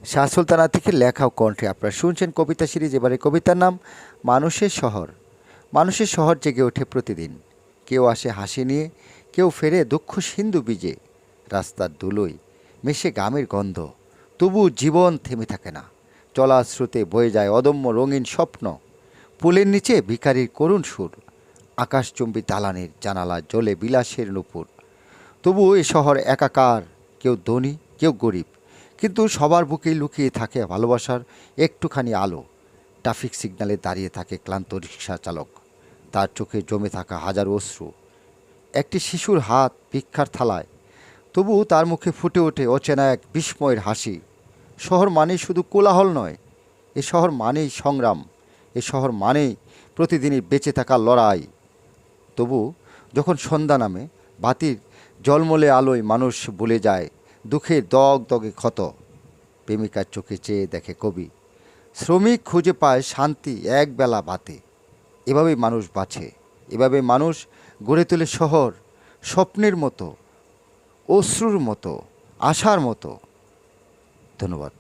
শাহ সুলতান আতিকের লেখা ও কণ্ঠে আপনারা শুনছেন কবিতা সিরিজ। এবারে কবিতার নাম মানুষের শহর। মানুষের শহর জেগে ওঠে প্রতিদিন। কেউ আসে হাসি নিয়ে, কেউ ফেরে দুঃখ সিন্ধু বীজে। রাস্তার ধুলোয় মেশে গামের গন্ধ, তবু জীবন থেমে থাকে না। চলার স্রোতে বয়ে যায় অদম্য রঙিন স্বপ্ন। পুলের নিচে ভিখারির করুণ সুর, আকাশচুম্বী দালানের জানালা জ্বলে বিলাসের নূপুর। তবু এ শহর একাকার, কেউ ধনী কেউ গরিব, কিন্তু সবার বুকেই লুকিয়ে থাকে ভালোবাসার একটুখানি আলো। ট্রাফিক সিগন্যালে দাঁড়িয়ে থাকে ক্লান্ত রিক্সা চালক, তার চোখে জমে থাকা হাজার অশ্রু। একটি শিশুর হাত ভিক্ষার থালায়, তবু তার মুখে ফুটে ওঠে অচেনা এক বিস্ময়ের হাসি। শহর মানেই শুধু কোলাহল নয়, এ শহর মানেই সংগ্রাম। এ শহর মানেই প্রতিদিনই বেঁচে থাকার লড়াই। তবু যখন সন্ধ্যা নামে, বাতির জলমলে আলোয় মানুষ ভুলে যায় দুঃখের দগ দগে ক্ষত। প্রেমিকার চোখে চেয়ে দেখে কবি, শ্রমিক খুঁজে পায় শান্তি একবেলা ভাতে। এভাবেই মানুষ বাঁচে, এভাবে মানুষ গড়ে তোলে শহর, স্বপ্নের মতো, অশ্রুর মতো, আশার মতো। ধন্যবাদ।